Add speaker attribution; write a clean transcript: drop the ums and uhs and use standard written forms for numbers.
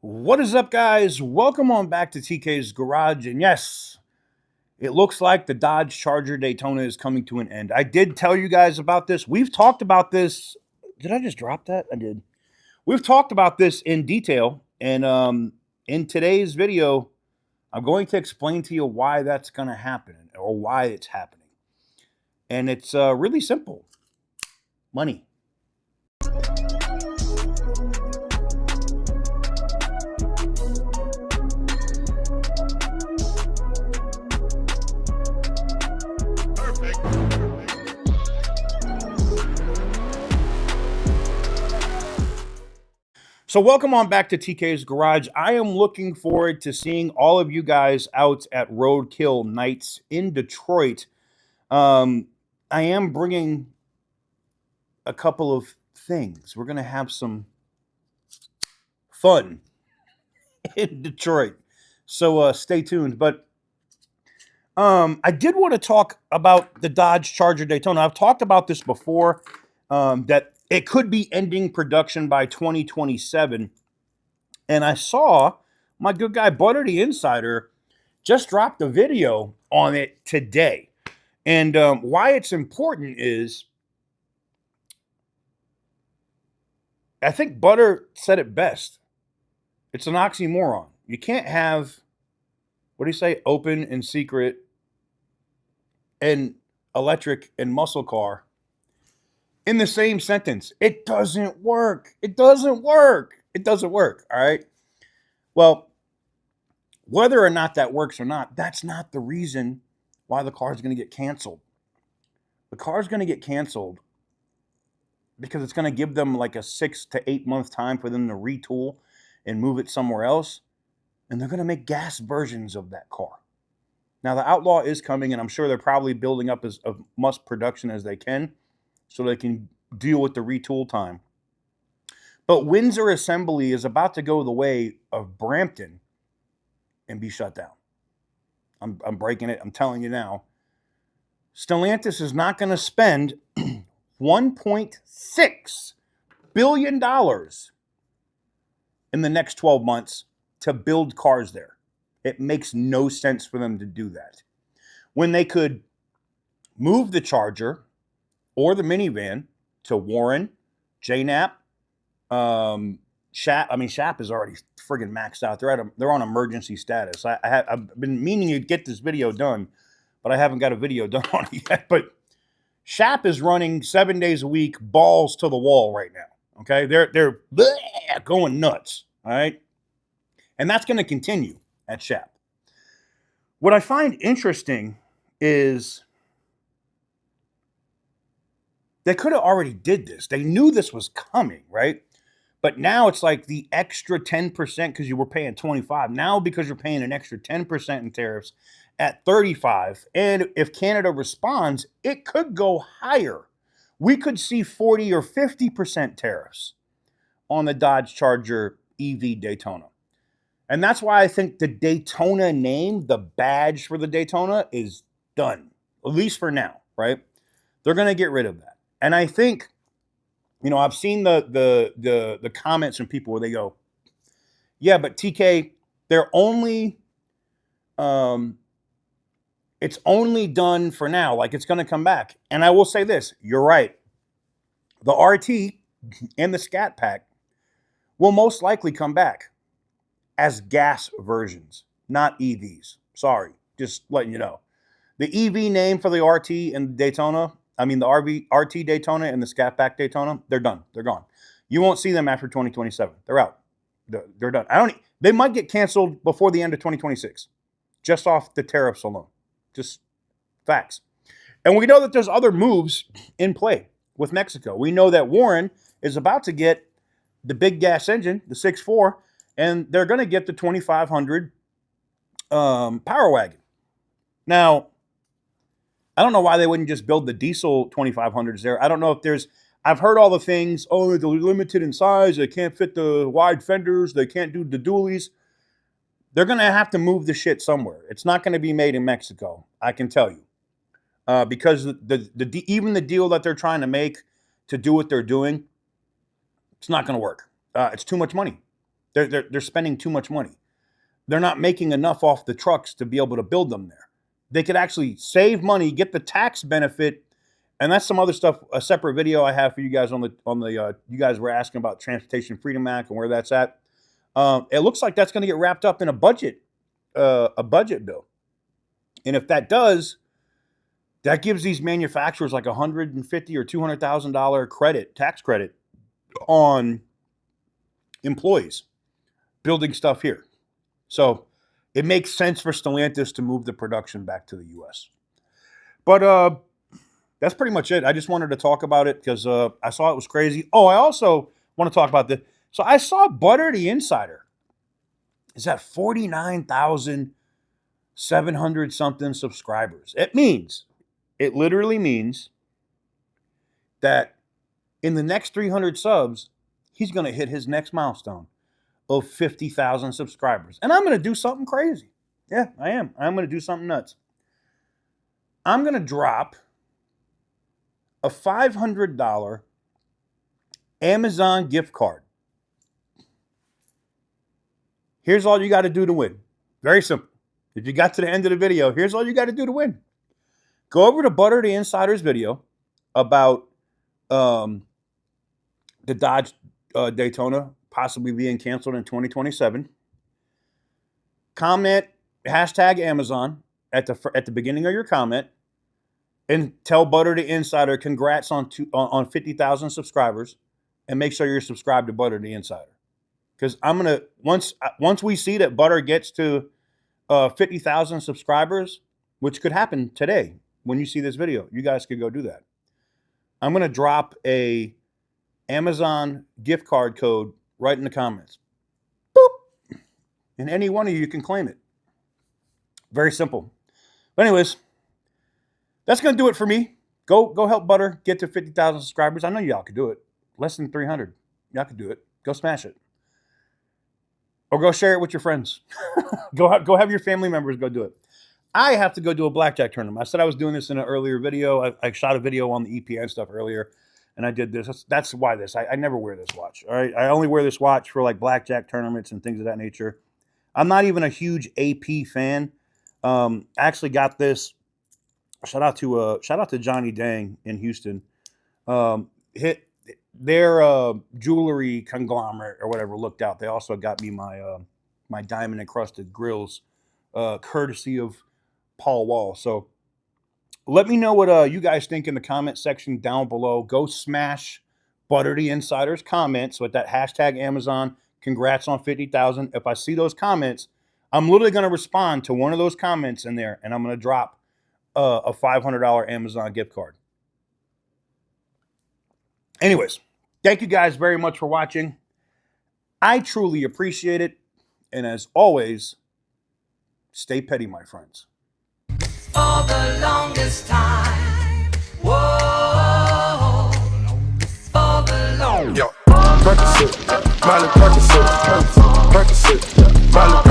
Speaker 1: What is up, guys? Welcome on back to TK's Garage. And yes, it looks like the Dodge Charger Daytona is coming to an end. I did tell you guys about this. We've talked about this. Did I just drop that? I did. We've talked about this in detail. And in today's video, I'm going to explain to you why that's going to happen or why it's happening. And it's really simple. Money. So welcome on back to TK's Garage. I am looking forward to seeing all of you guys out at Roadkill Nights in Detroit. I am bringing a couple of things. We're going to have some fun in Detroit. So stay tuned. But I did want to talk about the Dodge Charger Daytona. I've talked about this before, that it could be ending production by 2027. And I saw my good guy, Butter the Insider, just dropped a video on it today. And why it's important is, I think Butter said it best. It's an oxymoron. You can't have, what do you say, open and secret and electric and muscle car in the same sentence. It doesn't work. It doesn't work. It doesn't work. All right. Well, whether or not that works or not, that's not the reason why the car is going to get canceled. The car is going to get canceled because it's going to give them like a 6 to 8 month time for them to retool and move it somewhere else. And they're going to make gas versions of that car. Now, the Outlaw is coming, and I'm sure they're probably building up as much production as they can, so they can deal with the retool time. But Windsor Assembly is about to go the way of Brampton and be shut down. I'm breaking it. I'm telling you now. Stellantis is not going to spend $1.6 billion in the next 12 months to build cars there. It makes no sense for them to do that, when they could move the Charger or the minivan to Warren, JNAP, SHAP. I mean, SHAP is already friggin' maxed out. They're on emergency status. I've been meaning to get this video done, but I haven't got a video done on it yet. But SHAP is running 7 days a week, balls to the wall right now. Okay, they're going nuts. All right, and that's going to continue at SHAP. What I find interesting is, they could have already did this. They knew this was coming, right? But now it's like the extra 10% because you were paying 25. Now, because you're paying an extra 10% in tariffs at 35. And if Canada responds, it could go higher. We could see 40 or 50% tariffs on the Dodge Charger EV Daytona. And that's why I think the Daytona name, the badge for the Daytona, is done, at least for now, right? They're going to get rid of that. And I think, you know, I've seen the comments from people where they go, yeah, but TK, they're only, it's only done for now. Like, it's going to come back. And I will say this, you're right. The RT and the Scatpack will most likely come back as gas versions, not EVs. Sorry, just letting you know. The EV name for the RT and Daytona, I mean the RT Daytona and the Scatpack Daytona, they're done. They're gone. You won't see them after 2027. They're out. They're done. They might get canceled before the end of 2026, just off the tariffs alone. Just facts. And we know that there's other moves in play with Mexico. We know that Warren is about to get the big gas engine, the 6.4, and they're going to get the 2500 Power Wagon. Now, I don't know why they wouldn't just build the diesel 2500s there. I don't know if there's, I've heard all the things, oh, they're limited in size, they can't fit the wide fenders, they can't do the dualies. They're going to have to move the shit somewhere. It's not going to be made in Mexico, I can tell you. Because even the deal that they're trying to make to do what they're doing, it's not going to work. It's too much money. They're spending too much money. They're not making enough off the trucks to be able to build them there. They could actually save money, get the tax benefit, and that's some other stuff. A separate video I have for you guys on the you guys were asking about Transportation Freedom Act and where that's at. It looks like that's going to get wrapped up in a budget bill, and if that does, that gives these manufacturers like $150,000 or $200,000 tax credit on employees building stuff here. So it makes sense for Stellantis to move the production back to the U.S. But that's pretty much it. I just wanted to talk about it because I saw it was crazy. Oh, I also want to talk about this. So I saw Butter the Insider is at 49,700 something subscribers. It literally means that in the next 300 subs, he's going to hit his next milestone of 50,000 subscribers. And I'm going to do something crazy. Yeah, I am. I'm going to do something nuts. I'm going to drop a $500 Amazon gift card. Here's all you got to do to win. Very simple. If you got to the end of the video, here's all you got to do to win. Go over to Butter the Insider's video about the Dodge Daytona possibly being canceled in 2027. Comment hashtag Amazon at the beginning of your comment, and tell Butter the Insider congrats on 50,000 subscribers, and make sure you're subscribed to Butter the Insider. Because I'm gonna once we see that Butter gets to 50,000 subscribers, which could happen today when you see this video, you guys could go do that. I'm gonna drop a Amazon gift card code right in the comments. Boop! And any one of you can claim it. Very simple. But anyways, that's gonna do it for me. Go help Butter get to 50,000 subscribers. I know y'all could do it. Less than 300. Y'all could do it. Go smash it. Or go share it with your friends. Go have your family members go do it. I have to go do a blackjack tournament. I said I was doing this in an earlier video. I shot a video on the EPN stuff earlier, and I did this. That's why this. I never wear this watch. All right, I only wear this watch for like blackjack tournaments and things of that nature. I'm not even a huge AP fan. I actually got this. Shout out to Johnny Dang in Houston. Hit their jewelry conglomerate or whatever looked out. They also got me my my diamond encrusted grills, courtesy of Paul Wall. So let me know what you guys think in the comment section down below. Go smash Butter the Insider's comments with that hashtag Amazon. Congrats on 50,000. If I see those comments, I'm literally going to respond to one of those comments in there, and I'm going to drop a $500 Amazon gift card. Anyways, thank you guys very much for watching. I truly appreciate it. And as always, stay petty, my friends.
Speaker 2: For the longest time. Whoa. For the longest time.
Speaker 3: Yo, Percocet, Miley Percocet, Percocet, Miley